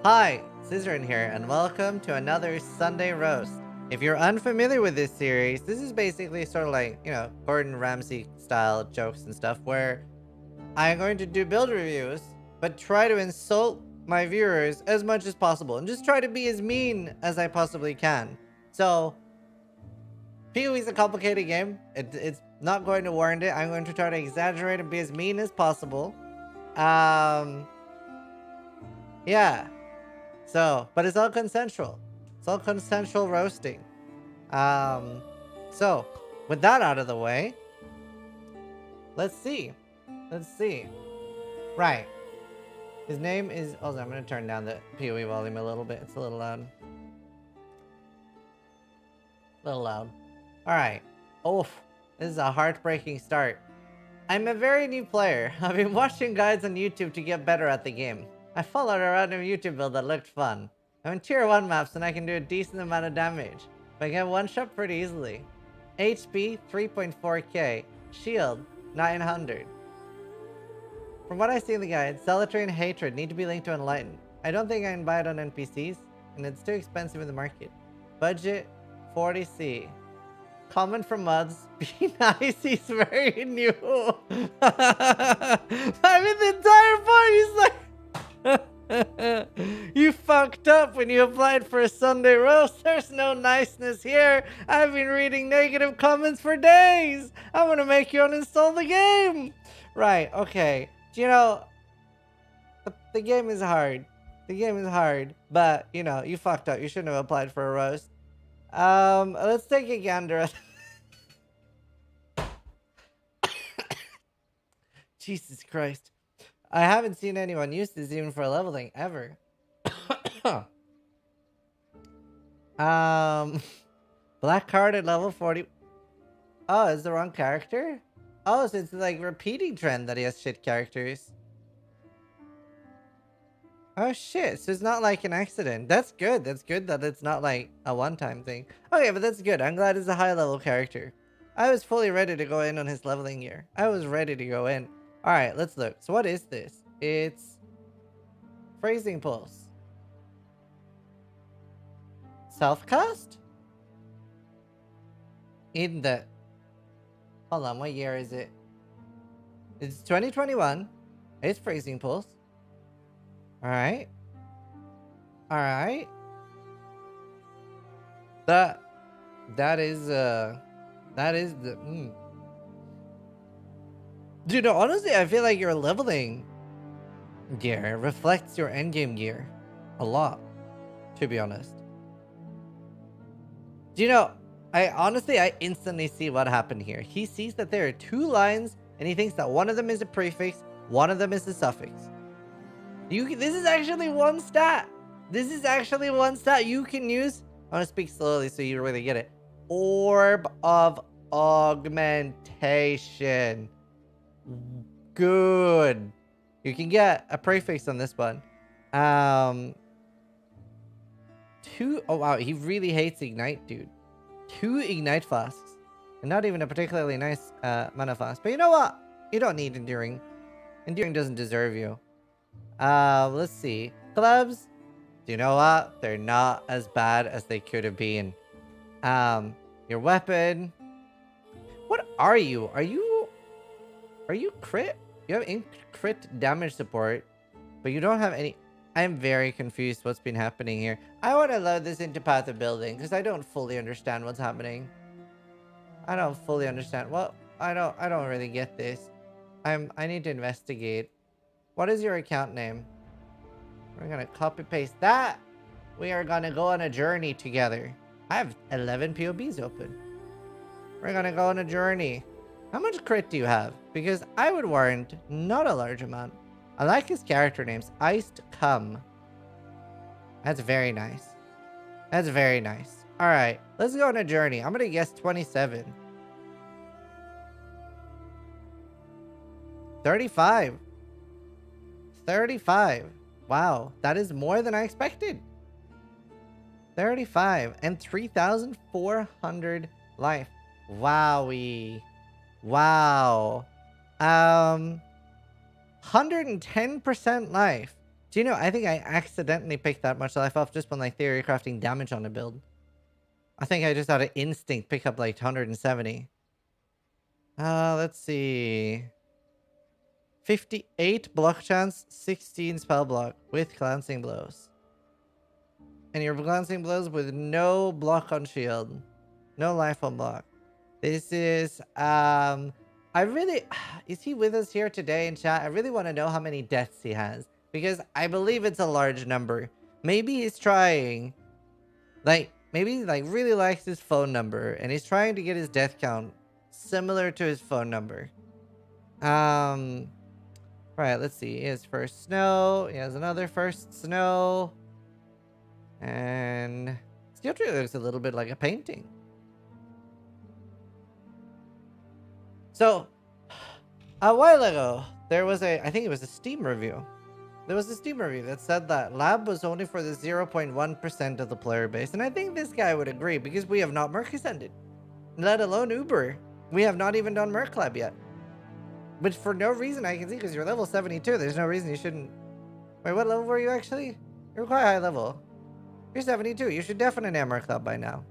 Hi, Zizaran here, and welcome to another Sunday Roast. If you're unfamiliar with this series, this is basically sort of like, Gordon Ramsay style jokes and stuff where I'm going to do build reviews, but try to insult my viewers as much as possible and just try to be as mean as I possibly can. So, PoE is a complicated game. It's not going to warrant it. I'm going to try to exaggerate and be as mean as possible. Yeah. So, but it's all consensual. It's all consensual roasting. So, with that out of the way, let's see. Right. His name is... Also, I'm going to turn down the PoE volume a little bit. It's a little loud. Alright. Oof. This is a heartbreaking start. I'm a very new player. I've been watching guides on YouTube to get better at the game. I followed a random YouTube build that looked fun. I'm in tier 1 maps and I can do a decent amount of damage, but I get one shot pretty easily. HP 3.4k, shield 900. From what I see in the guide, Zealotry and Hatred need to be linked to Enlightened. I don't think I can buy it on NPCs, and it's too expensive in the market. Budget 40c. Comment from Muds, be nice, he's very new. I mean, the entire party's like... You fucked up when you applied for a Sunday roast. There's no niceness here. I've been reading negative comments for days. I'm gonna make you uninstall the game. Right, okay. You know, the game is hard. The game is hard, but, you fucked up. You shouldn't have applied for a roast. Let's take a gander at... Jesus Christ. I haven't seen anyone use this even for leveling, ever. Black card at level 40. Oh, it's the wrong character? Oh, so it's like repeating trend that he has shit characters. Oh shit, so it's not like an accident. That's good. That's good that it's not like a one-time thing. Okay, but that's good. I'm glad it's a high-level character. I was fully ready to go in on his leveling gear. I was ready to go in. Alright, let's look. So what is this? It's... Phrasing Pulse. Self-cast? In the... Hold on, what year is it? It's 2021. It's Phrasing Pulse. Alright. Alright. That is the... Dude, no, honestly, I feel like your leveling gear reflects your endgame gear a lot, to be honest. Do you know, I instantly see what happened here. He sees that there are two lines, and he thinks that one of them is a prefix, one of them is a suffix. This is actually one stat. This is actually one stat you can use. I want to speak slowly so you really get it. Orb of Augmentation. Good. You can get a prefix on this one. Oh wow, he really hates Ignite, dude. 2 Ignite flasks. And not even a particularly nice mana flask. But you know what? You don't need Enduring. Enduring doesn't deserve you. Let's see. Clubs. Do you know what? They're not as bad as they could have been. Your weapon. What are you? Are you crit? You have crit damage support, but you don't have any... I'm very confused what's been happening here. I want to load this into Path of Building because I don't fully understand what's happening. I don't fully understand. Well, I don't really get this. I need to investigate. What is your account name? We're gonna copy paste that. We are gonna go on a journey together. I have 11 POBs open. We're gonna go on a journey. How much crit do you have? Because I would warrant not a large amount. I like his character names. Iced Come. That's very nice. That's very nice. Alright, let's go on a journey. I'm gonna guess 27. 35. 35. Wow, that is more than I expected. 35 and 3,400 life. Wowie. Wow. 110% life, Do you know, I think I accidentally picked that much life off just when like theory crafting damage on a build. I think I just out of instinct pick up like 170. Let's see. 58 block chance, 16 spell block with glancing blows. And your glancing blows with no block on shield. No life on block. This is, I really, is he with us here today in chat? I really want to know how many deaths he has. Because I believe it's a large number. Maybe he's trying, like, maybe he like really likes his phone number. And he's trying to get his death count similar to his phone number. Right, let's see. He has first snow. He has another first snow. And Steel Tree looks a little bit like a painting. So, a while ago, there was I think it was a Steam review. There was a Steam review that said that Lab was only for the 0.1% of the player base. And I think this guy would agree because we have not Merc Ascended. Let alone Uber. We have not even done Merc Lab yet. But for no reason I can see, because you're level 72, there's no reason you shouldn't... Wait, what level were you actually? You're quite high level. You're 72. You should definitely have Merc Lab by now.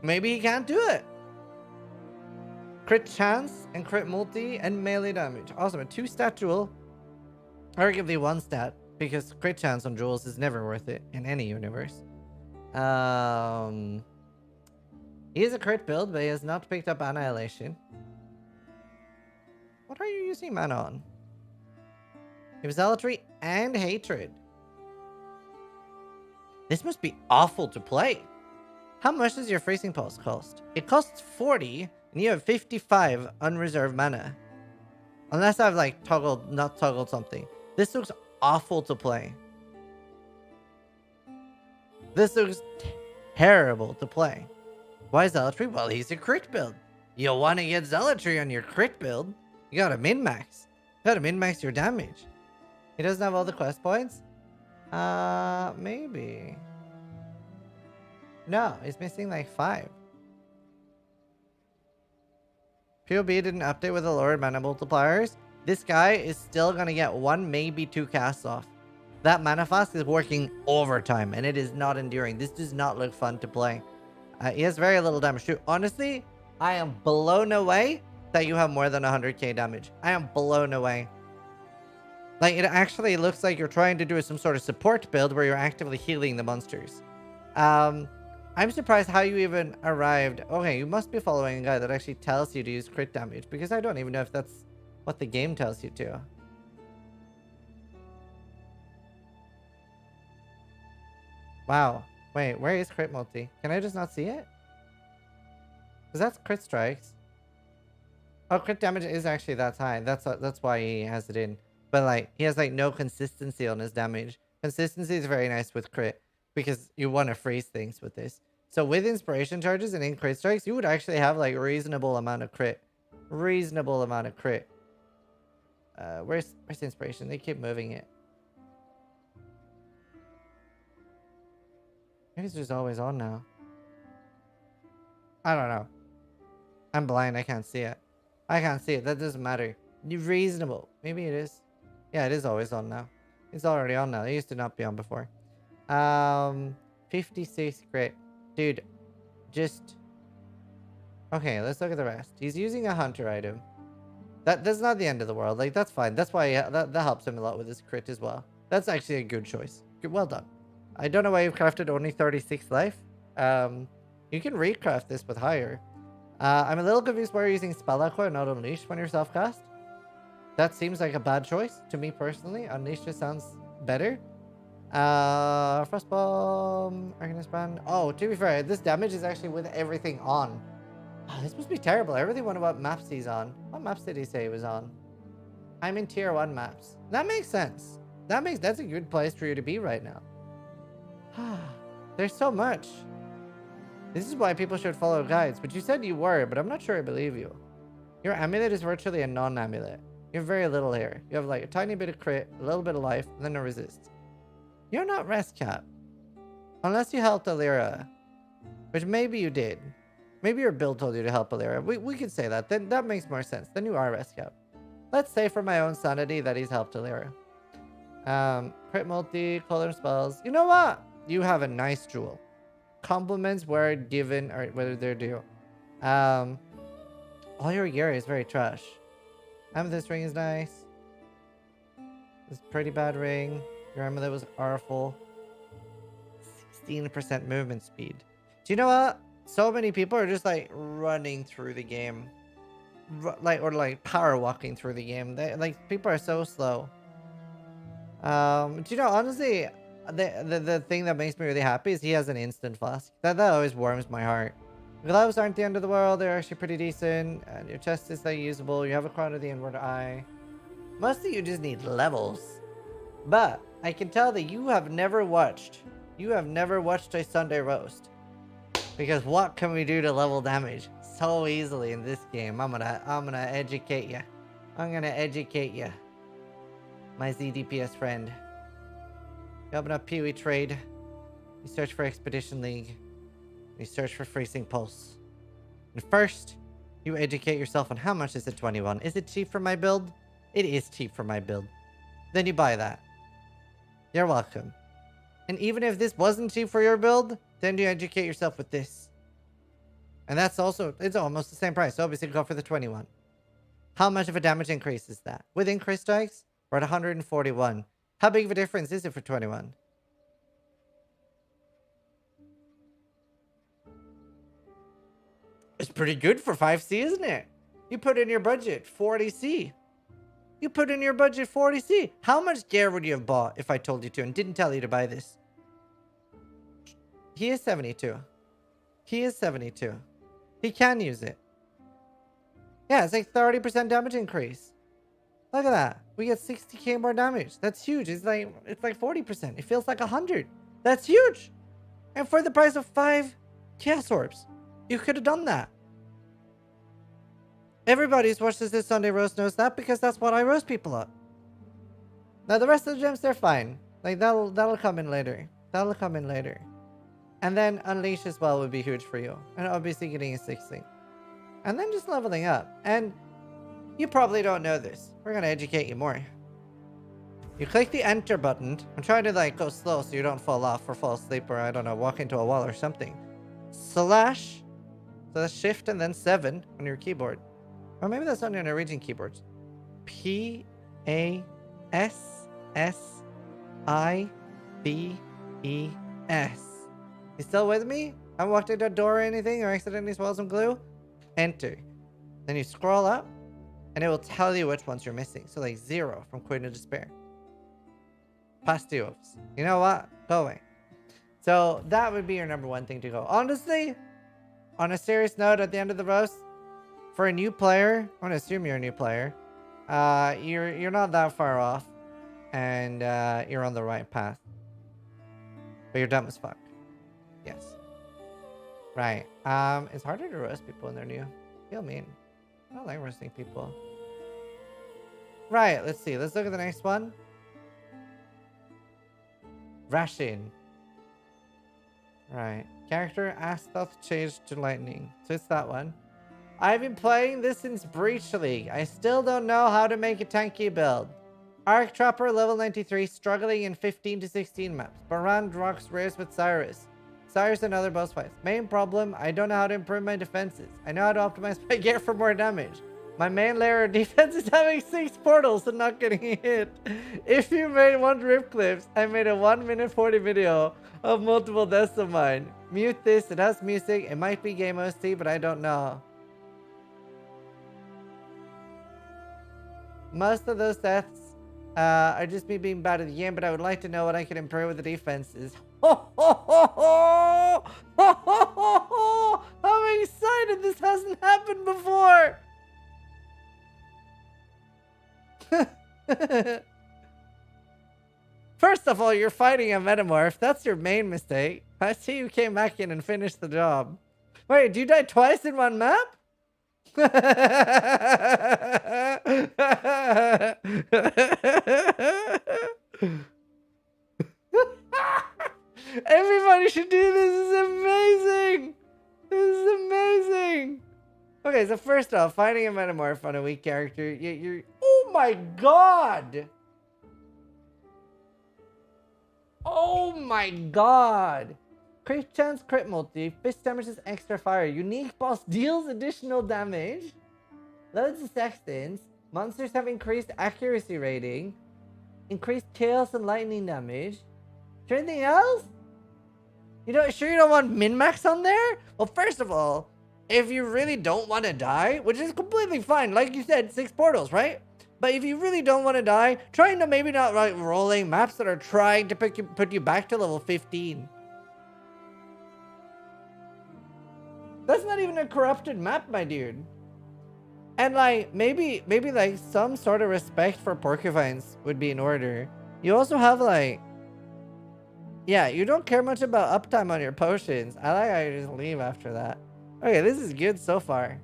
Maybe he can't do it. Crit chance and crit multi and melee damage. Awesome. A 2-stat jewel. Arguably 1 stat, because crit chance on jewels is never worth it in any universe. He is a crit build, but he has not picked up Annihilation. What are you using mana on? He was Zealotry and Hatred. This must be awful to play. How much does your Freezing Pulse cost? It costs 40, and you have 55 unreserved mana. Unless I've like not toggled something. This looks awful to play. This looks terrible to play. Why Zealotry? Well, he's a crit build. You want to get Zealotry on your crit build? You gotta min-max. You gotta min-max your damage. He doesn't have all the quest points? Maybe. No, he's missing like 5. POB didn't update with the lowered mana multipliers. This guy is still gonna get 1, maybe 2 casts off. That mana flask is working overtime, and it is not enduring. This does not look fun to play. He has very little damage too. Honestly, I am blown away that you have more than 100k damage. I am blown away. Like, it actually looks like you're trying to do some sort of support build where you're actively healing the monsters. I'm surprised how you even arrived. Okay, you must be following a guy that actually tells you to use crit damage, because I don't even know if that's what the game tells you to. Wow. Wait, where is crit multi? Can I just not see it? Because that's crit strikes. Oh, crit damage is actually that high. That's why he has it in. But like, he has like no consistency on his damage. Consistency is very nice with crit, because you want to freeze things with this. So with inspiration charges and in crit strikes, you would actually have like reasonable amount of crit. Reasonable amount of crit. Where's inspiration? They keep moving it. Maybe it's just always on now. I don't know. I'm blind. I can't see it. I can't see it. That doesn't matter. Reasonable. Maybe it is. Yeah, it is always on now. It's already on now. It used to not be on before. 56 crit. Dude, just... Okay, let's look at the rest. He's using a hunter item. That's not the end of the world. Like, that's fine. That's why that helps him a lot with his crit as well. That's actually a good choice. Good, well done. I don't know why you've crafted only 36 life. You can recraft this with higher. I'm a little confused why you're using Spell Echo and not Unleash when you're self-cast. That seems like a bad choice to me personally. Unleash just sounds better. Frostbomb, Arcanist Brand. Oh, to be fair, this damage is actually with everything on. Oh, this must be terrible. I really wonder what maps he's on. What maps did he say he was on? I'm in tier 1 maps. That makes sense. That's a good place for you to be right now. There's so much. This is why people should follow guides. But you said you were, but I'm not sure I believe you. Your amulet is virtually a non-amulet. You have very little here. You have like a tiny bit of crit, a little bit of life, and then a resist. You're not rest cap. Unless you helped Alira. Which maybe you did. Maybe your build told you to help Alira. We could say that. Then that makes more sense. Then you are rest cap. Let's say for my own sanity that he's helped Alira. Crit multi, color spells. You know what? You have a nice jewel. Compliments where given or whether they're due. All your gear is very trash. Amethyst ring is nice. This pretty bad ring. Your amulet was awful. 16% movement speed. Do you know what? So many people are just like running through the game. Like power walking through the game. People are so slow. Do you know, honestly, the thing that makes me really happy is he has an instant flask. That always warms my heart. Gloves aren't the end of the world. They're actually pretty decent. And your chest is like usable. You have a crown of the inward eye. Mostly you just need levels. But I can tell that you have never watched a Sunday roast. Because what can we do to level damage so easily in this game? I'm gonna educate you. I'm gonna educate you. My ZDPS friend. You open up Pee-wee Trade. You search for Expedition League. You search for Freezing Pulse. And first, you educate yourself on how much is it 21. Is it cheap for my build? It is cheap for my build. Then you buy that. You're welcome. And even if this wasn't cheap for your build, then you educate yourself with this. And that's also, it's almost the same price. So obviously go for the 21. How much of a damage increase is that? With increased strikes, we're at 141. How big of a difference is it for 21? It's pretty good for 5C, isn't it? You put in your budget 40C. You put in your budget 40C. How much gear would you have bought if I told you to and didn't tell you to buy this? He is 72. He is 72. He can use it. Yeah, it's like 30% damage increase. Look at that. We get 60k more damage. That's huge. It's like 40%. It feels like 100. That's huge. And for the price of 5 Chaos Orbs, you could have done that. Everybody who's watched this Sunday roast knows that because that's what I roast people up. Now the rest of the gems, they're fine. Like that'll come in later. That'll come in later. And then Unleash as well would be huge for you. And obviously getting a 60. And then just leveling up. And you probably don't know this. We're going to educate you more. You click the enter button. I'm trying to like go slow so you don't fall off or fall asleep or I don't know, walk into a wall or something. Slash. So that's shift and then 7 on your keyboard. Or maybe that's on your Norwegian keyboards. PASSIVES. You still with me? I haven't walked into a door or anything or accidentally swallowed some glue? Enter. Then you scroll up and it will tell you which ones you're missing. So like 0 from Queen of Despair. Pastilles. You know what? Go away. So that would be your number one thing to go. Honestly, on a serious note at the end of the roast, for a new player, I'm going to assume you're a new player, you're not that far off and you're on the right path. But you're dumb as fuck. Yes. Right. It's harder to roast people when they're new. Feel mean. I don't like roasting people. Right, let's see. Let's look at the next one. Ration. Right. Character Astoth changed to lightning. So it's that one. I've been playing this since Breach League. I still don't know how to make a tanky build. Arc Trapper level 93, struggling in 15 to 16 maps. Baran rocks rares with Cyrus. Cyrus and other boss fights. Main problem, I don't know how to improve my defenses. I know how to optimize my gear for more damage. My main layer of defense is having 6 portals and not getting hit. If you made 1 rip clips, I made a 1-minute 40 video of multiple deaths of mine. Mute this, it has music, it might be game OST, but I don't know. Most of those deaths are just me being bad at the game, but I would like to know what I can improve with the defenses. I'm excited, this hasn't happened before. First of all, you're fighting a metamorph. That's your main mistake. I see you came back in and finished the job. Wait, did you die twice in one map? Everybody should do this. This is amazing. This is amazing. Okay, so first off, finding a metamorph on a weak character, you're oh my god. Oh my god! Crit chance, crit multi, fist damages extra fire. Unique boss deals additional damage. Loads of sextants. Monsters have increased accuracy rating. Increased chaos and lightning damage. Is there anything else? You don't want min-max on there? Well, first of all, if you really don't want to die, which is completely fine, like you said, 6 portals, right? But if you really don't want to die, trying to maybe not like rolling maps that are trying to put you back to level 15. That's not even a corrupted map, my dude. And like maybe like some sort of respect for porcupines would be in order. You also have like, yeah, you don't care much about uptime on your potions. I like how you just leave after that. Okay, this is good so far.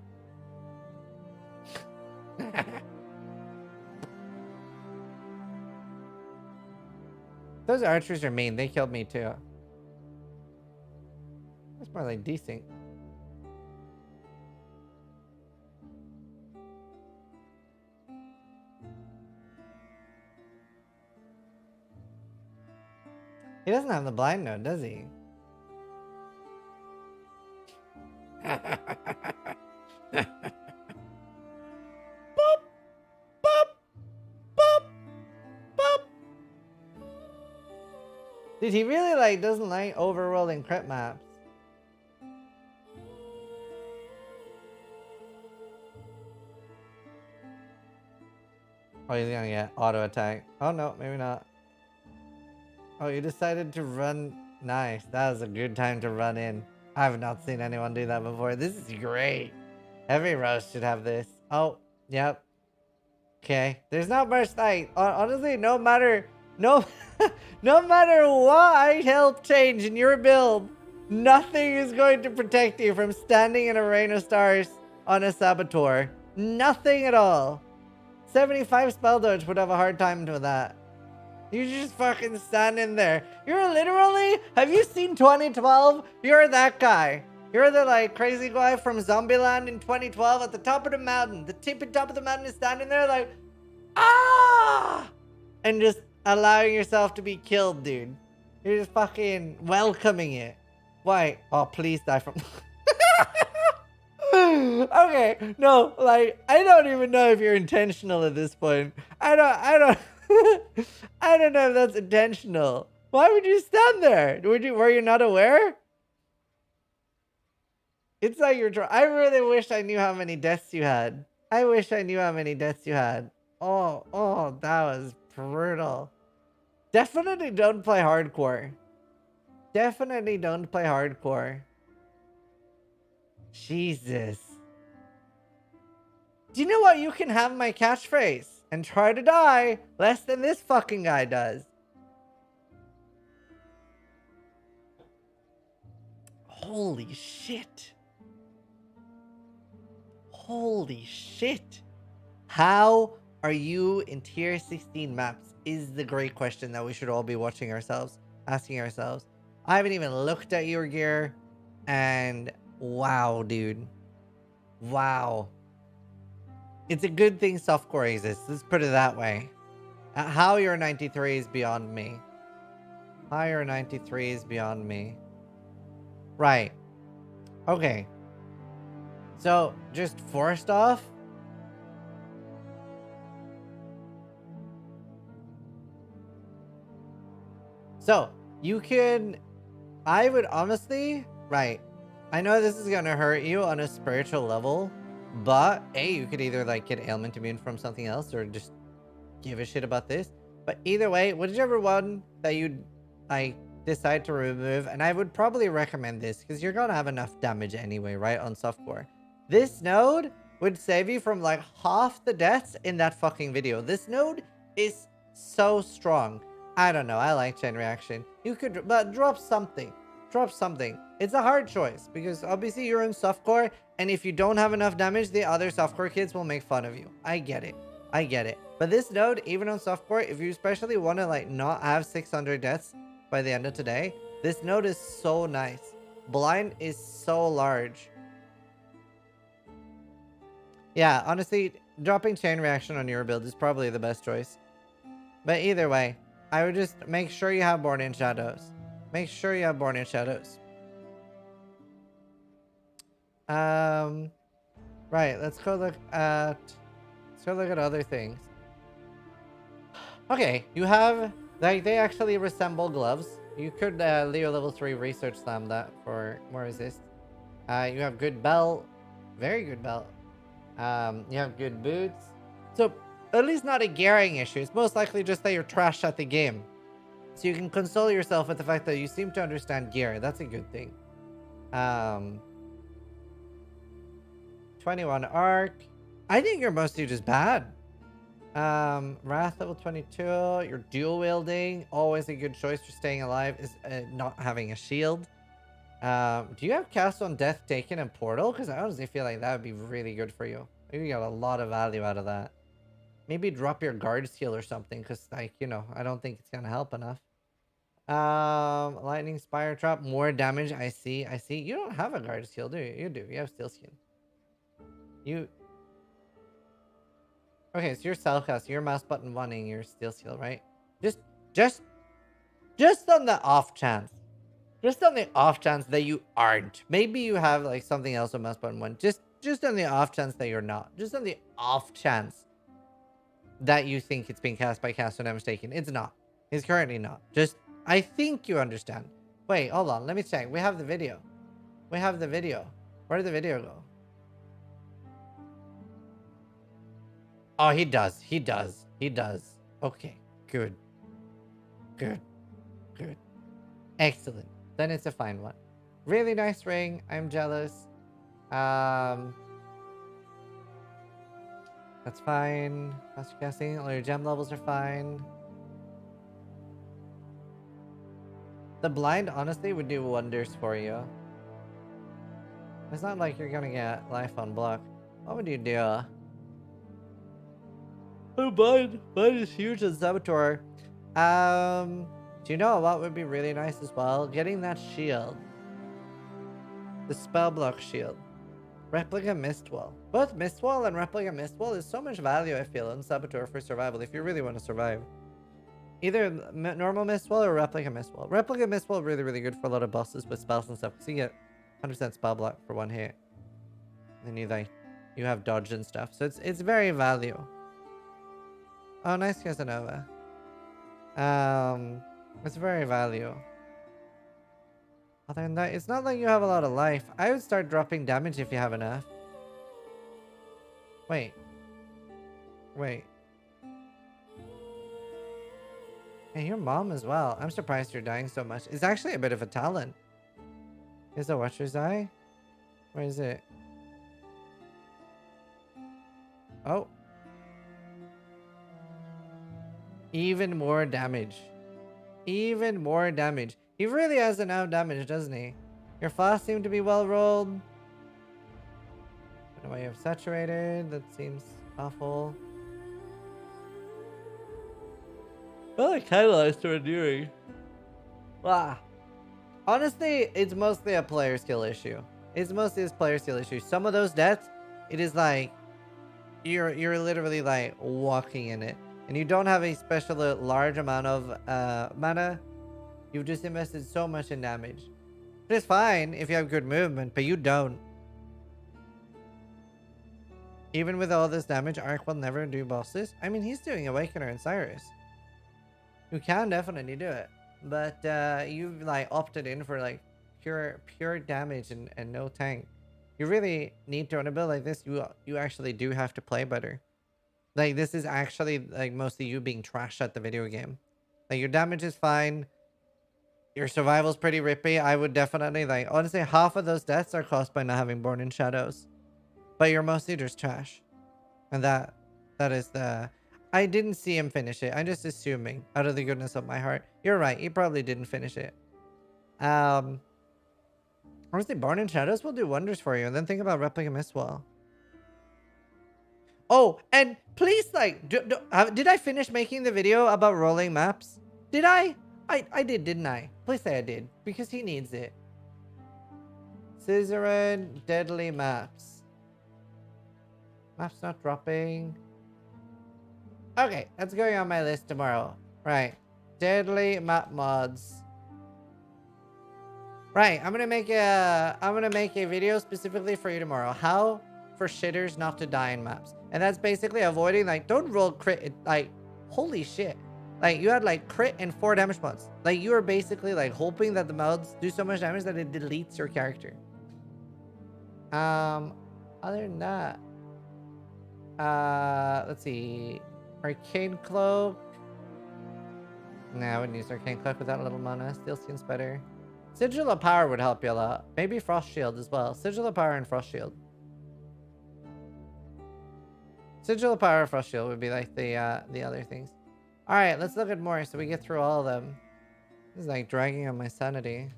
Those archers are mean. They killed me too. That's more like decent. He doesn't have the blind node, does he? Boop, boop, boop, boop. Dude, he really like doesn't like overrolling crit maps. Oh, he's gonna get auto attack. Oh no, maybe not. Oh, you decided to run. Nice. That was a good time to run in. I have not seen anyone do that before. This is great. Every rush should have this. Oh, yep. Okay. There's not much like honestly, no matter no matter what I help change in your build, nothing is going to protect you from standing in a rain of stars on a saboteur. Nothing at all. 75 spell dodge would have a hard time with that. You just fucking stand in there. You're literally, have you seen 2012? You're that guy. You're the like crazy guy from Zombieland in 2012 at the top of the mountain. The tippy top of the mountain is standing there like, ah! And just allowing yourself to be killed, dude. You're just fucking welcoming it. Why? Oh, please die from... Okay, no, like, I don't even know if you're intentional at this point. I don't I don't know if that's intentional. Why would you stand there? Were you not aware? It's like you're trying. I really wish I knew how many deaths you had. I wish I knew how many deaths you had. Oh, that was brutal. Definitely don't play hardcore. Definitely don't play hardcore. Jesus. Do you know what? You can have my catchphrase and try to die less than this fucking guy does. Holy shit. Holy shit. How are you in tier 16 maps is the great question that we should all be asking ourselves. I haven't even looked at your gear and wow, dude. Wow. It's a good thing softcore exists. Let's put it that way. How you're 93 is beyond me. How you're 93 is beyond me. Right. Okay. So, just first off. So, you can... I would honestly... Right. I know this is gonna hurt you on a spiritual level. But, you could either like get ailment immune from something else or just give a shit about this. But either way, whichever one that you like decide to remove, and I would probably recommend this because you're gonna have enough damage anyway, right? On softcore. This node would save you from like half the deaths in that fucking video. This node is so strong. I don't know. I like chain reaction. You could, but drop something. Drop something. It's a hard choice because obviously you're in softcore, and if you don't have enough damage, the other softcore kids will make fun of you. I get it. I get it. But this node, even on softcore, if you especially want to like not have 600 deaths by the end of today, this node is so nice. Blind is so large. Yeah, honestly, dropping chain reaction on your build is probably the best choice. But either way, I would just make sure you have Born in Shadows. Make sure you have Born in Shadows. Right, let's go look at other things. Okay, you have like they actually resemble gloves. You could Leo level 3 research slam that for more resist. You have good belt, very good belt. You have good boots. So at least not a gearing issue. It's most likely just that you're trash at the game. So you can console yourself with the fact that you seem to understand gear. That's a good thing. 21 arc. I think you're mostly just bad. Wrath level 22. You're dual wielding. Always a good choice for staying alive is not having a shield. Do you have cast on Death Taken and Portal? Because I honestly feel like that would be really good for you. You got a lot of value out of that. Maybe drop your guard skill or something, because like, you know, I don't think it's gonna help enough. Lightning Spire Trap, more damage. I see. You don't have a guard skill, do you? You do. You have Steel Skin. Okay, so you're Cellcast, you're mouse button wanting your Steel Seal, right? Just on the off chance. Just on the off chance that you aren't. Maybe you have like something else on mouse button one. Just on the off chance that you're not. Just on the off chance that you think it's being cast by cast when I'm mistaken. It's not. It's currently not. Just, I think you understand. Wait, hold on. Let me check. We have the video. Where did the video go? Oh, he does. Okay, good. Excellent. Then it's a fine one. Really nice ring. I'm jealous. That's fine. Master casting. All your gem levels are fine. The blind honestly would do wonders for you. It's not like you're gonna get life on block. What would you do? Oh, blind is huge as Saboteur. Do you know what would be really nice as well? Getting that shield. The spell block shield. Replica Mistwall. Both Mistwall and Replica Mistwall is so much value, I feel, in Saboteur for survival if you really want to survive. Either normal Mistwall or Replica Mistwall. Replica Mistwall really, really good for a lot of bosses with spells and stuff. Because you get 100% spell block for one hit. And then you have dodge and stuff. So it's very value. Oh, nice Casanova. It's very value. Other than that, it's not like you have a lot of life. I would start dropping damage if you have enough. Wait. Hey, your mom as well. I'm surprised you're dying so much. It's actually a bit of a talent. Is the Watcher's Eye? Where is it? Oh. Even more damage. He really has enough damage, doesn't he? Your flaws seem to be well rolled. I don't know why you have saturated. That seems awful. Well, it catalyzed to enduring. Wow. Honestly, it's mostly a player skill issue. Some of those deaths, it is like you're literally like walking in it. And you don't have a special large amount of mana. You've just invested so much in damage. It's fine if you have good movement, but you don't. Even with all this damage, Ark will never do bosses. I mean, he's doing Awakener and Cyrus. You can definitely do it. But you've like opted in for like pure damage and no tank. You really need to, on a build like this, you actually do have to play better. Like, this is actually, like, mostly you being trash at the video game. Like, your damage is fine. Your survival's pretty rippy. I would definitely, like, honestly, half of those deaths are caused by not having Born in Shadows. But you're mostly just trash. And that is the... I didn't see him finish it. I'm just assuming, out of the goodness of my heart. You're right. He probably didn't finish it. Honestly, Born in Shadows will do wonders for you. And then think about Replica Mistwall. Oh, and please, like, did I finish making the video about rolling maps? Did I? I did, didn't I? Please say I did, because he needs it. Zizaran, deadly maps. Maps not dropping. Okay, that's going on my list tomorrow. Right. Deadly map mods. Right, I'm gonna make a video specifically for you tomorrow. How for shitters not to die in maps. And that's basically avoiding, like, don't roll crit, like, holy shit. Like, you had, like, crit and 4 damage mods. Like, you are basically, like, hoping that the mods do so much damage that it deletes your character. Other than that, let's see. Arcane Cloak. Nah, I wouldn't use Arcane Cloak with that little mana. Steel Skin's better. Sigil of Power would help you a lot. Maybe Frost Shield as well. Sigil of Power and Frost Shield. Sigil of Power and Frost Shield would be like the other things. Alright, let's look at more so we get through all of them. This is like dragging on my sanity.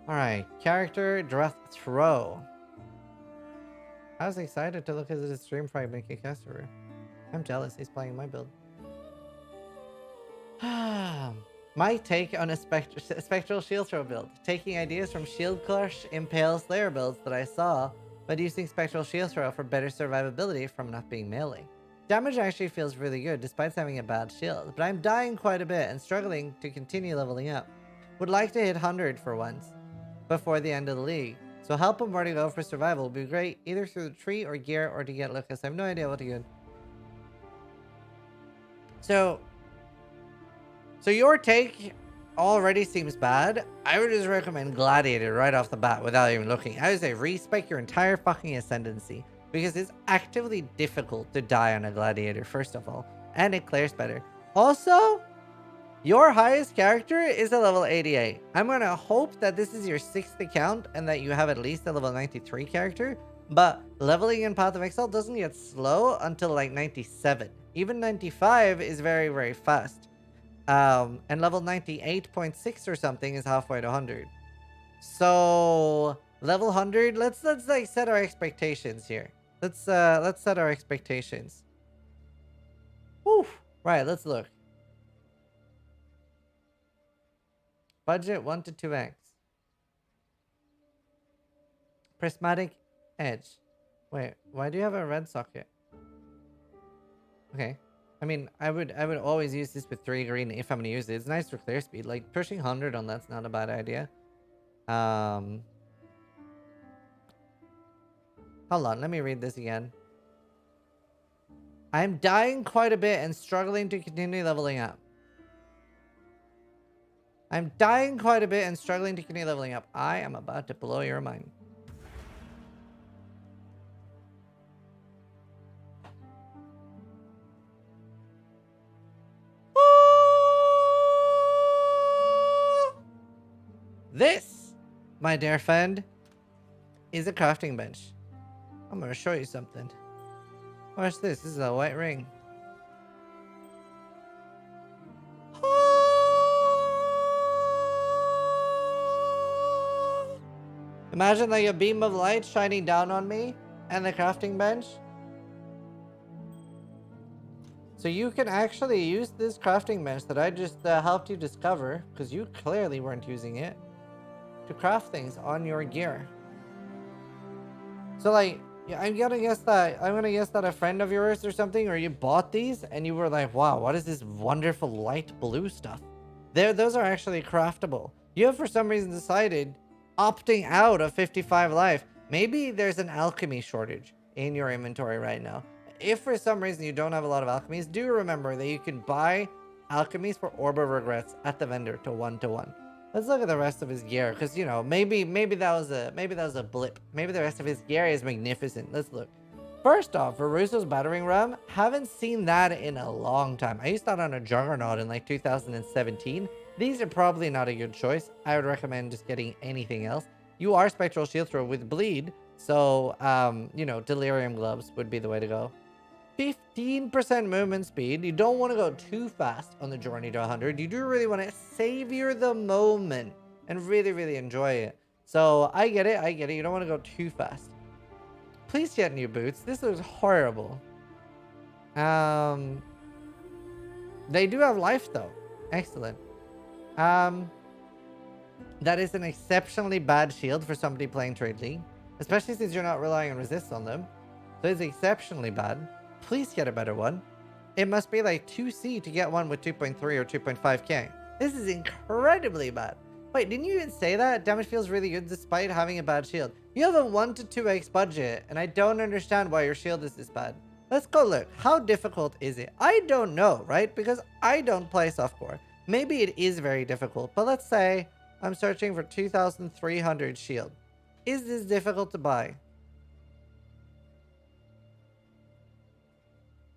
Alright, character Drath Throw. I was excited to look at his stream before I make a caster. I'm jealous he's playing my build. My take on a Spectral Shield Throw build. Taking ideas from Shield Crush, Impale, Slayer builds that I saw, but using Spectral Shield Throw for better survivability from not being melee. Damage actually feels really good despite having a bad shield, but I'm dying quite a bit and struggling to continue leveling up. Would like to hit 100 for once before the end of the league. So help him where to go for survival would be great, either through the tree or gear or to get Lucas. I have no idea what to get. So your take already seems bad. I would just recommend Gladiator right off the bat without even looking. I would say respec your entire fucking Ascendancy because it's actively difficult to die on a Gladiator, first of all. And it clears better. Also, your highest character is a level 88. I'm going to hope that this is your 6th account and that you have at least a level 93 character. But leveling in Path of Exile doesn't get slow until like 97. Even 95 is very, very fast. And level 98.6 or something is halfway to 100. So level 100, let's like set our expectations here. Let's set our expectations. Woo. Right, let's look. Budget 1 to 2x. Prismatic Edge. Wait, why do you have a red socket? Okay. I mean, I would always use this with 3 green if I'm gonna use it. It's nice for clear speed. Like pushing 100 on that's not a bad idea. Hold on, let me read this again. I'm dying quite a bit and struggling to continue leveling up. I'm dying quite a bit and struggling to continue leveling up. I am about to blow your mind. This, my dear friend, is a crafting bench. I'm going to show you something. Watch this. This is a white ring. Imagine like a beam of light shining down on me and the crafting bench. So you can actually use this crafting bench that I just helped you discover, because you clearly weren't using it, to craft things on your gear. So like, yeah, I'm gonna guess that a friend of yours or something, or you bought these and you were like, wow, what is this wonderful light blue stuff? Those are actually craftable. You have for some reason decided opting out of 55 life. Maybe there's an alchemy shortage in your inventory right now. If for some reason you don't have a lot of alchemies, do remember that you can buy alchemies for Orb of Regrets at the vendor to 1-to-1. Let's look at the rest of his gear, because you know, maybe that was a blip. Maybe the rest of his gear is magnificent. Let's look. First off, Veruso's battering ram, haven't seen that in a long time. I used that on a Juggernaut in like 2017. These are probably not a good choice. I would recommend just getting anything else. You are Spectral Shield Throw with bleed, so you know, Delirium Gloves would be the way to go. 15% movement speed. You don't want to go too fast on the journey to 100. You do really want to savor the moment and really, really enjoy it. So I get it. You don't want to go too fast. Please get new boots. This looks horrible. They do have life though. Excellent. That is an exceptionally bad shield for somebody playing Trade League, especially since you're not relying on resists on them. So it's exceptionally bad. Please get a better one. It must be like 2C to get one with 2.3 or 2.5k. This is incredibly bad. Wait, didn't you even say that? Damage feels really good despite having a bad shield. You have a 1 to 2x budget, and I don't understand why your shield is this bad. Let's go look. How difficult is it? I don't know, right? Because I don't play softcore. Maybe it is very difficult, but let's say I'm searching for 2,300 shield. Is this difficult to buy?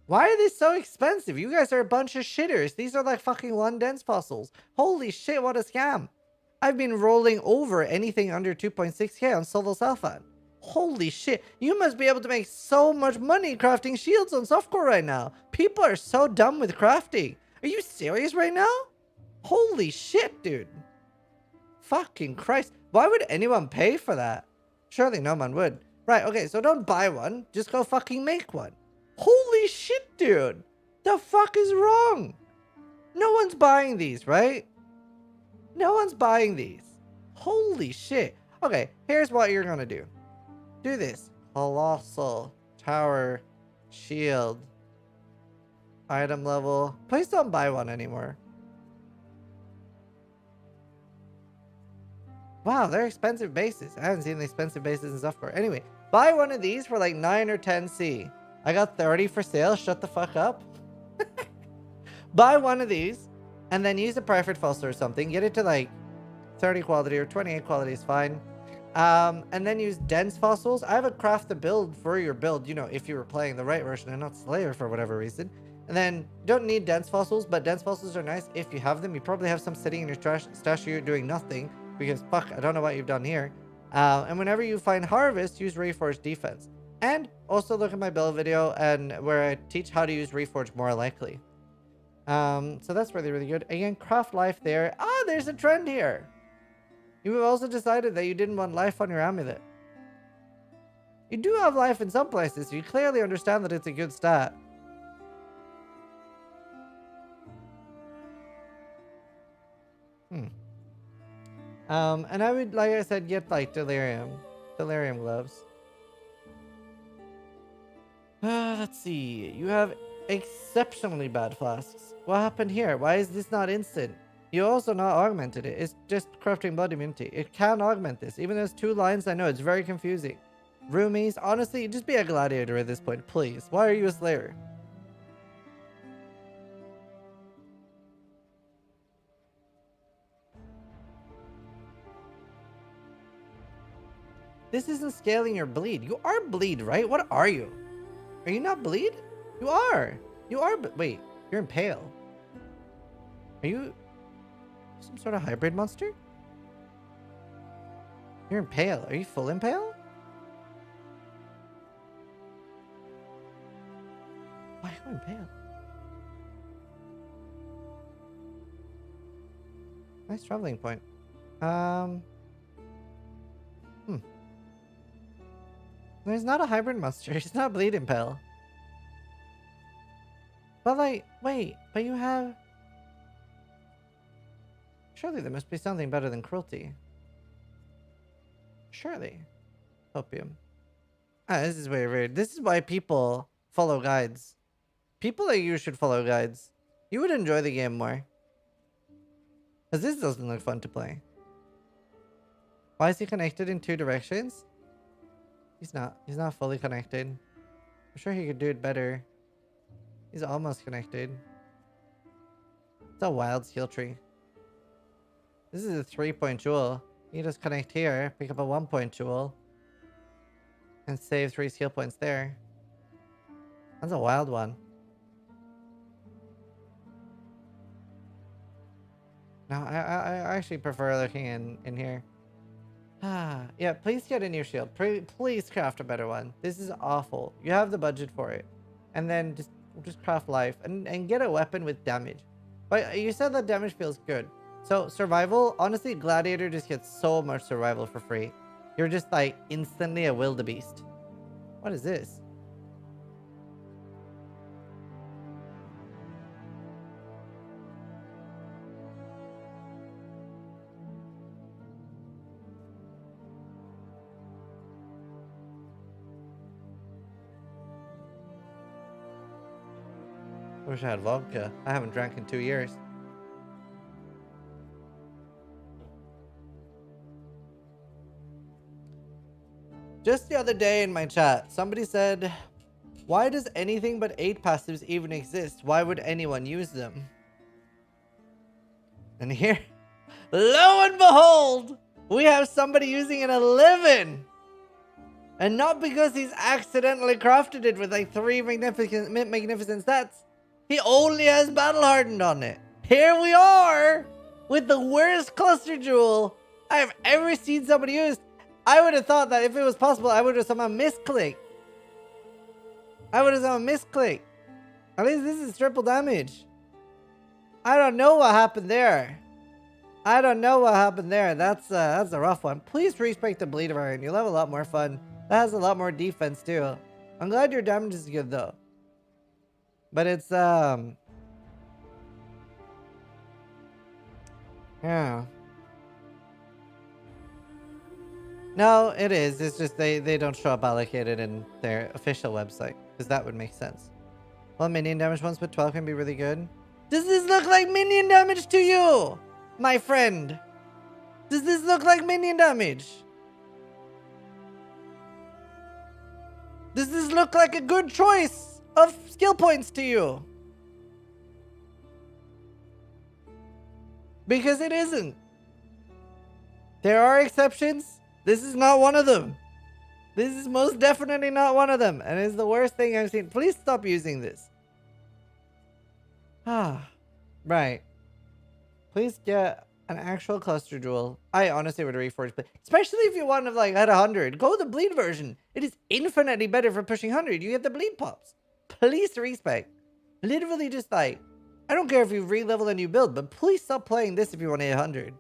Why are these so expensive? You guys are a bunch of shitters. These are like fucking 1 dense fossils. Holy shit, what a scam. I've been rolling over anything under 2.6k on solo Salfan. Holy shit. You must be able to make so much money crafting shields on softcore right now. People are so dumb with crafting. Are you serious right now? Holy shit, dude. Fucking Christ. Why would anyone pay for that? Surely no one would. Right, okay, so don't buy one. Just go fucking make one. Holy shit, dude. The fuck is wrong? No one's buying these, right? No one's buying these. Holy shit. Okay, here's what you're gonna do. Do this. Colossal Tower Shield. Item level. Please don't buy one anymore. Wow, they're expensive bases. I haven't seen the expensive bases in softcore. Anyway, buy one of these for like 9 or 10C. I got 30 for sale. Shut the fuck up. Buy one of these and then use a preferred fossil or something. Get it to like 30 quality or 28 quality is fine. And then use dense fossils. I have a craft the build for your build, you know, if you were playing the right version and not Slayer for whatever reason. And then don't need dense fossils, but dense fossils are nice if you have them. You probably have some sitting in your stash here doing nothing because fuck, I don't know what you've done here. And whenever you find harvest, use Reforged defense. And also look at my build video and where I teach how to use Reforge more likely. So that's really, really good. Again, craft life there. Ah, there's a trend here. You have also decided that you didn't want life on your amulet. You do have life in some places. So you clearly understand that it's a good stat. And I would, like I said, get like delirium gloves. Let's see. You have exceptionally bad flasks. What happened here? Why is this not instant? You also not augmented it. It's just crafting blood immunity. It can augment this. Even though it's 2 lines, I know it's very confusing. Roomies, honestly, just be a gladiator at this point, please. Why are you a slayer? This isn't scaling your bleed. You are bleed, right? What are you? Are you not bleed? You are. You are. Wait, you're impale. Are you some sort of hybrid monster? You're impale. Are you full impale? Why are you impale? Nice traveling point. He's not a hybrid monster. He's not bleed impale. But like, wait, but you have... Surely there must be something better than cruelty. Surely. Opium. Ah, this is very weird. This is why people follow guides. People like you should follow guides. You would enjoy the game more. Because this doesn't look fun to play. Why is he connected in 2 directions? He's not. He's not fully connected. I'm sure he could do it better. He's almost connected. It's a wild skill tree. This is a 3-point jewel. You just connect here, pick up a 1-point jewel, and save 3 skill points there. That's a wild one. No, I actually prefer looking in here. Yeah, please get a new shield. Please craft a better one. This is awful. You have the budget for it. And then just craft life and get a weapon with damage. But you said that damage feels good. So survival, honestly, gladiator just gets so much survival for free. You're just like instantly a wildebeest. What is this? I wish I had vodka. I haven't drank in 2 years. Just the other day in my chat, somebody said, why does anything but 8 passives even exist? Why would anyone use them? And here, lo and behold, we have somebody using an 11. And not because he's accidentally crafted it with like 3 magnificent stats. He only has battle hardened on it. Here we are with the worst cluster jewel I have ever seen somebody use. I would have thought that if it was possible, I would have somehow misclicked. At least this is triple damage. I don't know what happened there. That's a rough one. Please respect the bleed variant. You'll have a lot more fun. That has a lot more defense too. I'm glad your damage is good though. But it's yeah. No, it is. It's just they don't show up allocated in their official website. Because that would make sense. Well, minion damage once with 12 can be really good. Does this look like minion damage to you, my friend? Does this look like minion damage? Does this look like a good choice of skill points to you? Because it isn't. There are exceptions. This is not one of them. This is most definitely not one of them. And it's the worst thing I've seen. Please stop using this. Ah, right. Please get an actual cluster jewel. I honestly would reforge, but especially if you want to like at 100, go the bleed version. It is infinitely better for pushing 100. You get the bleed pops. Please respect. Literally just like, I don't care if you re-level a new build, but please stop playing this if you want 800.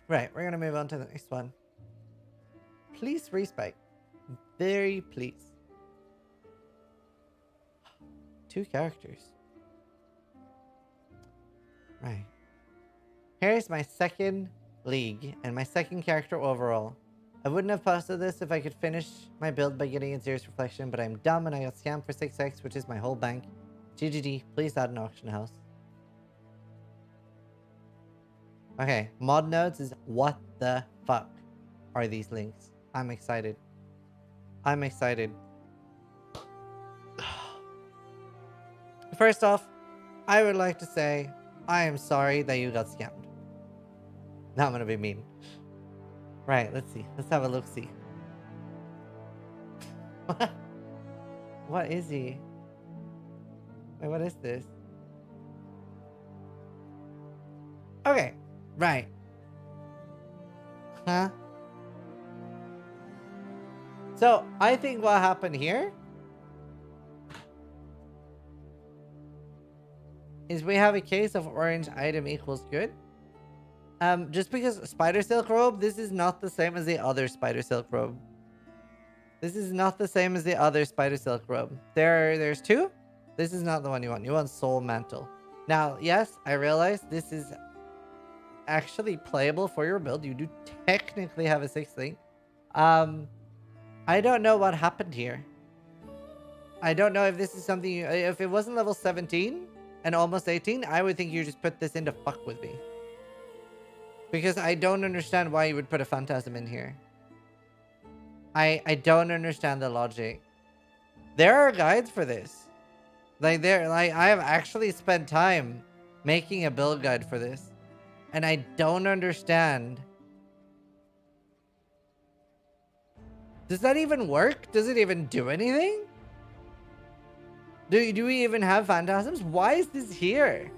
Right, we're gonna move on to the next one. Please respect. Very please. 2 characters. Right. Here's my second league and my second character overall. I wouldn't have posted this if I could finish my build by getting a serious reflection, but I'm dumb and I got scammed for 6x, which is my whole bank. GGG, please add an auction house. Okay, mod nodes is what the fuck are these links? I'm excited. First off, I would like to say I am sorry that you got scammed. Now I'm gonna be mean. Right, let's see. Let's have a look-see. What is he? Wait, what is this? Okay, right. Huh? So, I think what happened here is we have a case of orange item equals good. Just because spider silk robe, this is not the same as the other spider silk robe. There's 2. This is not the one you want. You want soul mantle. Now, yes, I realize this is actually playable for your build. You do technically have a 6th link. I don't know what happened here. I don't know if this is something if it wasn't level 17 and almost 18, I would think you just put this in to fuck with me. Because I don't understand why you would put a phantasm in here. I don't understand the logic. There are guides for this. I have actually spent time making a build guide for this. And I don't understand. Does that even work? Does it even do anything? Do we even have phantasms? Why is this here?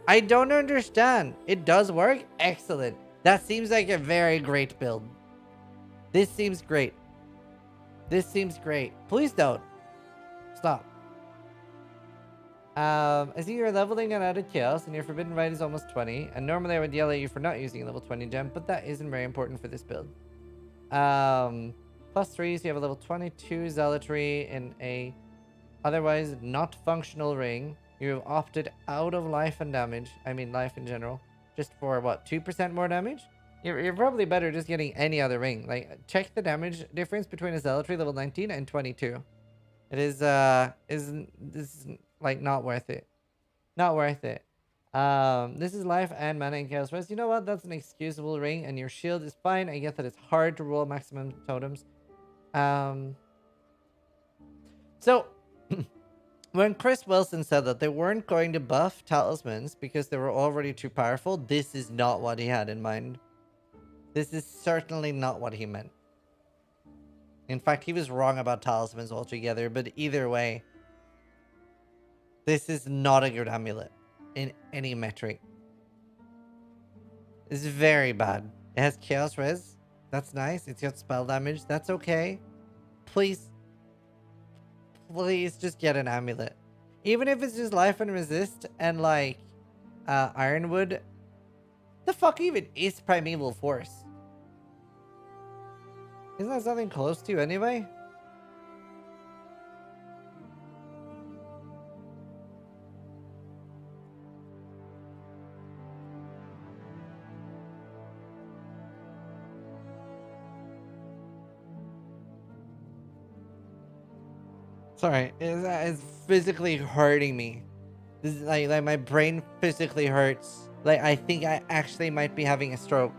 I don't understand. It does work? Excellent. That seems like a very great build. This seems great. Please don't. Stop. I see you're leveling and added chaos, and your forbidden rite is almost 20. And normally I would yell at you for not using a level 20 gem, but that isn't very important for this build. +3, so you have a level 22 zealotry in a otherwise not functional ring. You've opted out of life and damage. I mean life in general. Just for what, 2% more damage? You're probably better just getting any other ring. Like, check the damage difference between a zealotry level 19 and 22. It is this is like not worth it. Not worth it. This is life and mana and chaos rest. You know what? That's an excusable ring, and your shield is fine. I get that it's hard to roll maximum totems. So when Chris Wilson said that they weren't going to buff talismans because they were already too powerful, this is not what he had in mind. This is certainly not what he meant. In fact, he was wrong about talismans altogether, but either way, this is not a good amulet in any metric. It's very bad. It has chaos res. That's nice. It's got spell damage. That's okay. Please just get an amulet. Even if it's just life and resist and like ironwood. The fuck even is primeval force? Isn't that something close to anyway? Sorry, it's physically hurting me. This is like my brain physically hurts. Like I think I actually might be having a stroke.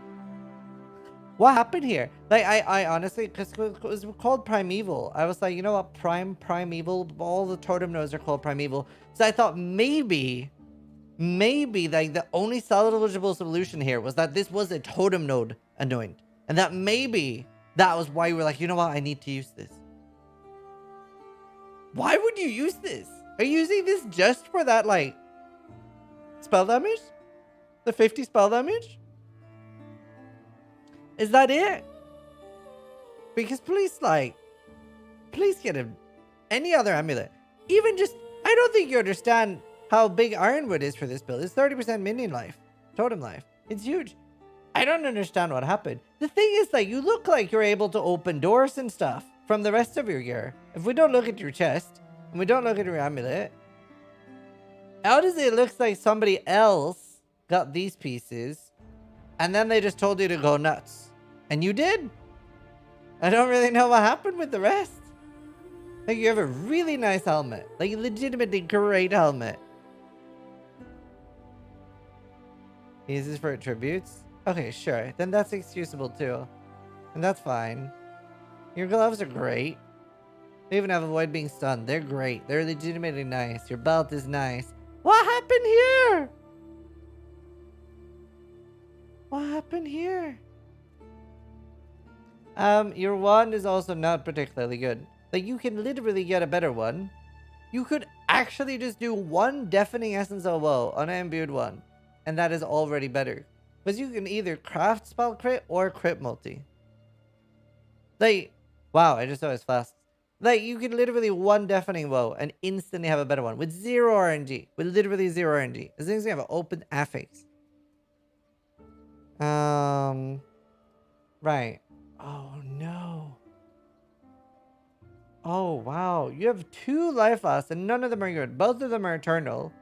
What happened here? Like I honestly, because it was called primeval. I was like, you know what, primeval. All the totem nodes are called primeval. So I thought maybe like the only salvageable solution here was that this was a totem node anoint, and that maybe that was why you were like, you know what, I need to use this. Why would you use this? Are you using this just for that, like, spell damage? The 50 spell damage? Is that it? Because please get any other amulet. Even just, I don't think you understand how big Ironwood is for this build. It's 30% minion life, totem life. It's huge. I don't understand what happened. The thing is, like, you look like you're able to open doors and stuff from the rest of your gear. If we don't look at your chest, and we don't look at your amulet, how does it look like somebody else got these pieces, and then they just told you to go nuts? And you did? I don't really know what happened with the rest. Like, you have a really nice helmet. Like, legitimately great helmet. Use this for attributes? Okay, sure. Then that's excusable too. And that's fine. Your gloves are great. They even have avoid being stunned. They're great. They're legitimately nice. Your belt is nice. What happened here? What happened here? Your wand is also not particularly good. Like, you can literally get a better one. You could actually just do one deafening essence of woe on an imbued one, and that is already better. Because you can either craft spell crit or crit multi. Like, wow, I just saw his fast. Like, you can literally one deafening woe and instantly have a better one with 0 RNG. With literally 0 RNG. As long as you have an open affix. Right. Oh, no. Oh, wow. You have 2 life loss and none of them are good. Both of them are eternal.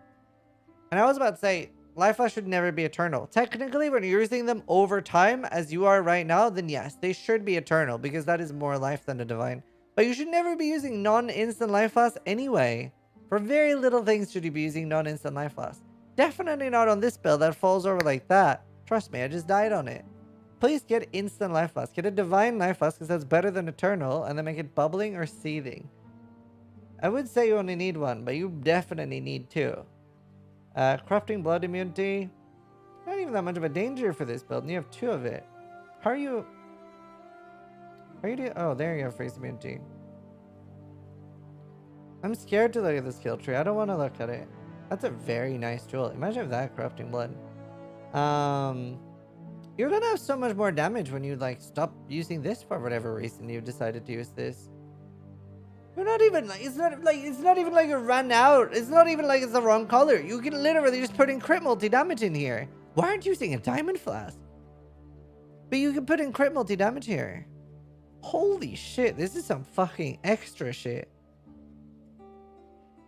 And I was about to say, life loss should never be eternal. Technically, when you're using them over time, as you are right now, then yes, they should be eternal because that is more life than a divine. But you should never be using non-instant life loss anyway. For very little things should you be using non-instant life loss. Definitely not on this build that falls over like that. Trust me, I just died on it. Please get instant life loss. Get a divine life loss because that's better than eternal, and then make it bubbling or seething. I would say you only need 1, but you definitely need 2. Corrupting blood immunity. Not even that much of a danger for this build, and you have 2 of it. How are you... Oh, there you go, freeze immunity. I'm scared to look at the skill tree. I don't want to look at it. That's a very nice tool. Imagine if that corrupting blood. You're gonna have so much more damage when you like stop using this for whatever reason you decided to use this. You're not even like it's not even like it ran out. It's not even like it's the wrong color. You can literally just put in crit multi damage in here. Why aren't you using a diamond flask? But you can put in crit multi damage here. Holy shit, this is some fucking extra shit.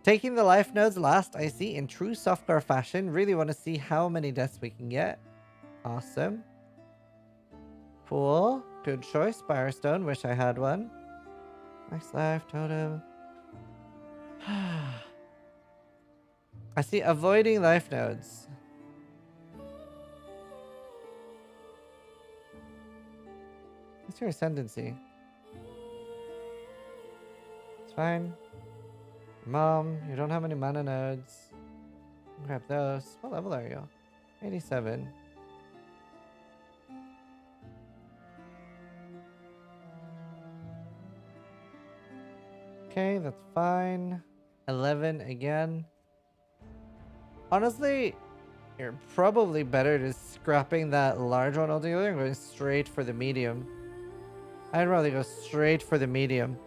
Taking the life nodes last, I see, in true softcore fashion. Really want to see how many deaths we can get. Awesome. Cool. Good choice. Firestone. Wish I had one. Max life, totem. I see avoiding life nodes. What's your ascendancy? It's fine. Mom, you don't have any mana nodes. Grab those. What level are you? 87. Okay, that's fine. 11 again. Honestly, you're probably better just scrapping that large one altogether and going straight for the medium. I'd rather go straight for the medium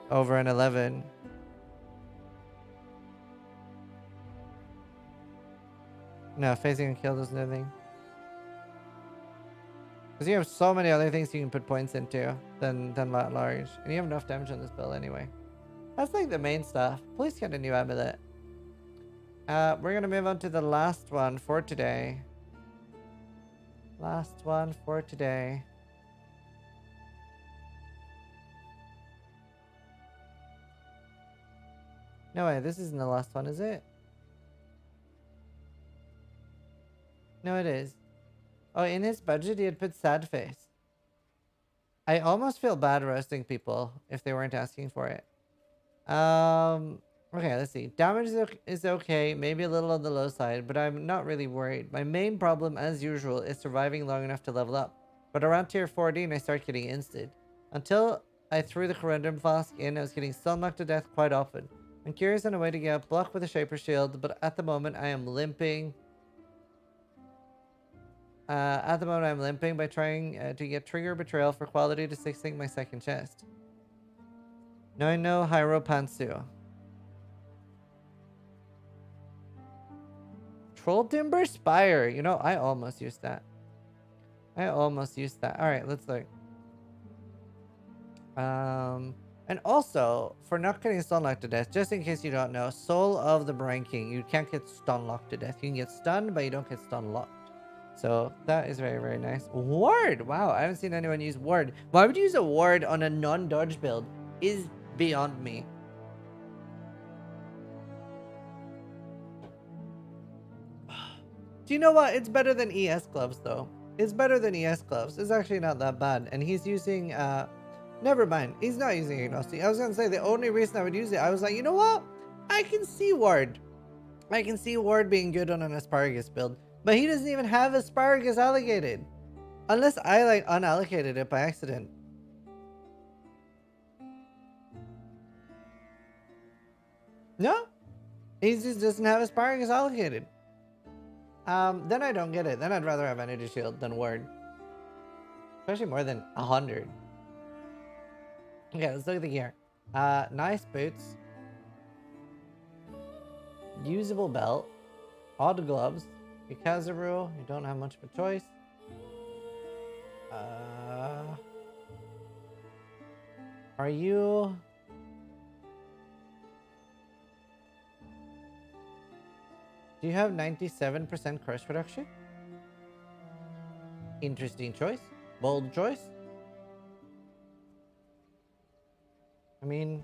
over an 11. No, facing a kill doesn't do anything. Because you have so many other things you can put points into than that large. And you have enough damage on this build anyway. That's like the main stuff. Please get a new amulet. We're going to move on to the last one for today. Last one for today. No way, this isn't the last one, is it? No, it is. Oh, in his budget, he had put sad face. I almost feel bad roasting people if they weren't asking for it. Okay, let's see. Damage is okay, maybe a little on the low side, but I'm not really worried. My main problem, as usual, is surviving long enough to level up. But around tier 14, I start getting insted. Until I threw the Corundum Flask in, I was getting stunlocked to death quite often. I'm curious on a way to get blocked with a Shaper Shield, but at the moment I am limping. By trying to get Trigger Betrayal for quality to 6-sync my second chest. No, Hyro Pantsu. Troll Timber Spire. You know, I almost used that. Alright, let's look. And also, for not getting stunlocked to death, just in case you don't know, Soul of the Brine King, you can't get stunlocked to death. You can get stunned, but you don't get stunlocked. So that is very, very nice. Ward! Wow, I haven't seen anyone use Ward. Why would you use a Ward on a non-dodge build? Is beyond me. Do you know what? It's better than ES gloves, though. It's better than ES gloves. It's actually not that bad. And he's using, never mind. He's not using Agnostic. I was going to say, the only reason I would use it, I was like, you know what? I can see Ward. I can see Ward being good on an Asparagus build. But he doesn't even have Asparagus allocated. Unless I, like, unallocated it by accident. No. He just doesn't have Asparagus allocated. Then I don't get it. Then I'd rather have Energy Shield than Ward. Especially more than 100. Okay, let's look at the gear. Nice boots. Usable belt. Odd gloves. Kazaru, you don't have much of a choice. Are you... Do you have 97% crush reduction? Interesting choice. Bold choice. I mean,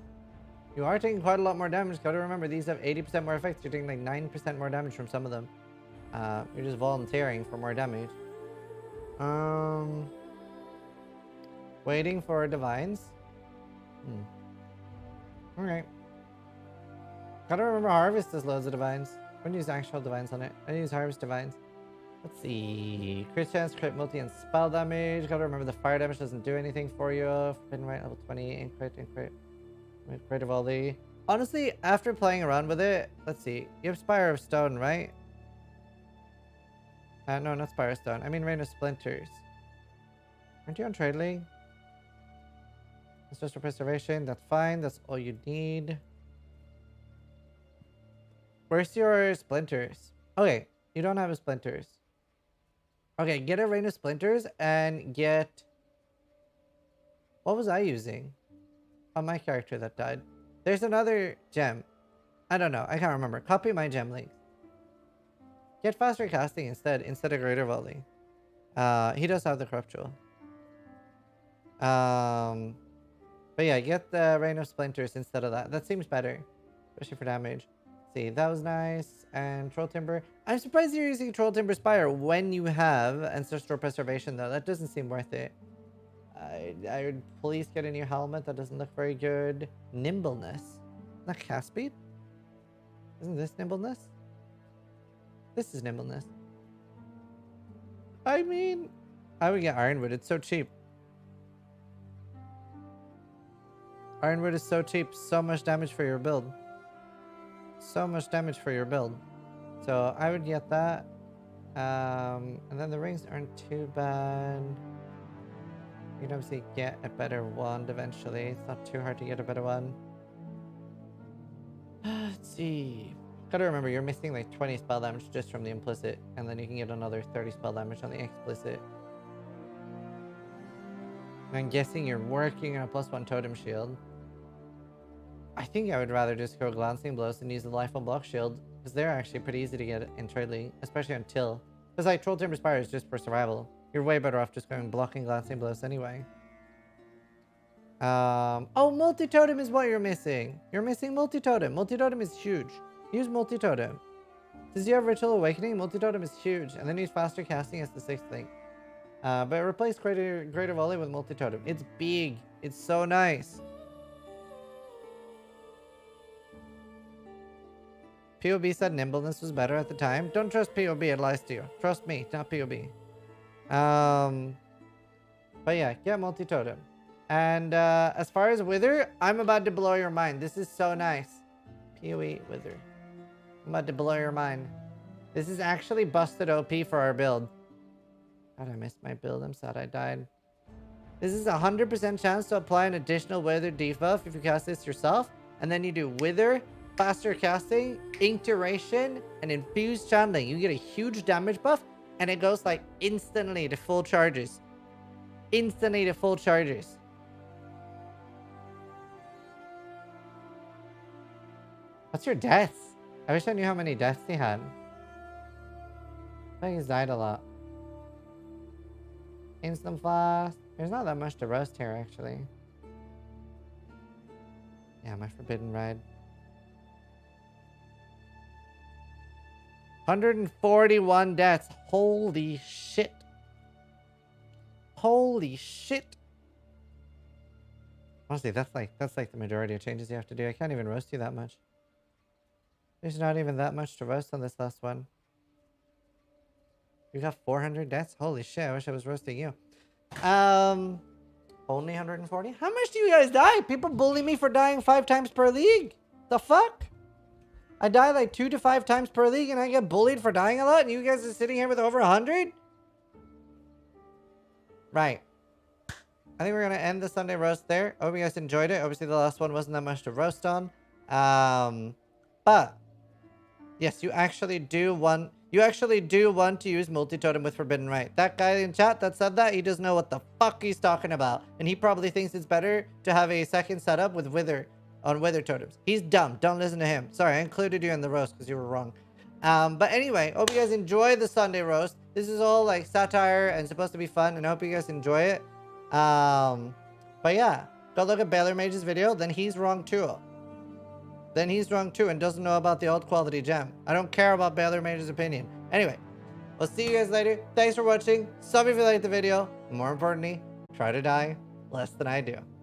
you are taking quite a lot more damage. Gotta remember, these have 80% more effects. You're taking like 9% more damage from some of them. You're just volunteering for more damage. Waiting for divines. Alright. Gotta remember, Harvest has loads of divines. I don't use actual divines on it. I use Harvest divines. Let's see. Crit chance, crit multi, and spell damage. Gotta remember the fire damage doesn't do anything for you. Forbidden Rite level 20, and crit. Crit of all the... Honestly, after playing around with it, let's see. You have Spire of Stone, right? No, not Spire of Stone. I mean Rain of Splinters. Aren't you on Trade League? It's just for preservation. That's fine. That's all you need. Where's your Splinters? Okay, you don't have a Splinters. Okay, get a Rain of Splinters and get... What was I using on my character that died? There's another gem. I don't know. I can't remember. Copy my gem links. Get faster casting instead of greater volley. He does have the corrupt jewel. But yeah, get the Rain of Splinters instead of that. That seems better. especially for damage. See, that was nice. And Troll Timber. I'm surprised you're using Troll Timber Spire when you have Ancestral Preservation, though. That doesn't seem worth it. I would please get a new helmet. That doesn't look very good. Nimbleness. Not cast speed? Isn't this nimbleness? This is nimbleness. I mean, I would get Ironwood. It's so cheap. Ironwood is so cheap. So much damage for your build. So much damage for your build. So I would get that. And then the rings aren't too bad. You can obviously get a better wand eventually. It's not too hard to get a better one. Let's see. Gotta remember, you're missing like 20 spell damage just from the implicit. And then you can get another 30 spell damage on the explicit. And I'm guessing you're working on a +1 totem shield. I think I would rather just go Glancing Blows and use the Life on Block shield, because they're actually pretty easy to get in Trade League, especially on Till. Because like Troll Timber Spire is just for survival. You're way better off just going blocking Glancing Blows anyway. Oh, Multi-Totem is what you're missing. You're missing Multi-Totem. Multi-Totem is huge. Use Multi-Totem. Since you have Ritual Awakening, Multi-Totem is huge. And then use Faster Casting as the 6th thing. But replace Greater Volley with Multi-Totem. It's big. It's so nice. POB said Nimbleness was better at the time. Don't trust POB, it lies to you. Trust me, not POB. But yeah, get Multi-Totem. And as far as Wither, I'm about to blow your mind. This is so nice. PoE Wither. I'm about to blow your mind. This is actually busted OP for our build. God, I missed my build. I'm sad I died. This is 100% chance to apply an additional Wither debuff if you cast this yourself. And then you do Wither, Faster Casting, Ink Duration, and Infused Channeling. You get a huge damage buff, and it goes like instantly to full charges. Instantly to full charges. What's your deaths? I wish I knew how many deaths he had. I think he's died a lot. Instant Blast. There's not that much to roast here, actually. Yeah, my Forbidden Ride. 141 deaths. Holy shit. Holy shit. Honestly, that's like the majority of changes you have to do. I can't even roast you that much. There's not even that much to roast on this last one. You got 400 deaths? Holy shit, I wish I was roasting you. Only 140? How much do you guys die? People bully me for dying 5 times per league. The fuck? I die like 2 to 5 times per league and I get bullied for dying a lot and you guys are sitting here with over 100? Right. I think we're going to end the Sunday roast there. I hope you guys enjoyed it. Obviously, the last one wasn't that much to roast on. But yes, you actually do want to use Multi-Totem with Forbidden Rite. That guy in chat that said that, he doesn't know what the fuck he's talking about. And he probably thinks it's better to have a second setup with Wither on Wither Totems. He's dumb. Don't listen to him. Sorry, I included you in the roast because you were wrong. But anyway, hope you guys enjoy the Sunday roast. This is all like satire and supposed to be fun, and I hope you guys enjoy it. But yeah, go look at Baylor Mage's video, then he's wrong too. Then he's wrong too and doesn't know about the old quality gem. I don't care about Baylor Mage's opinion. Anyway, we'll see you guys later. Thanks for watching. Sub if you liked the video. More importantly, try to die less than I do.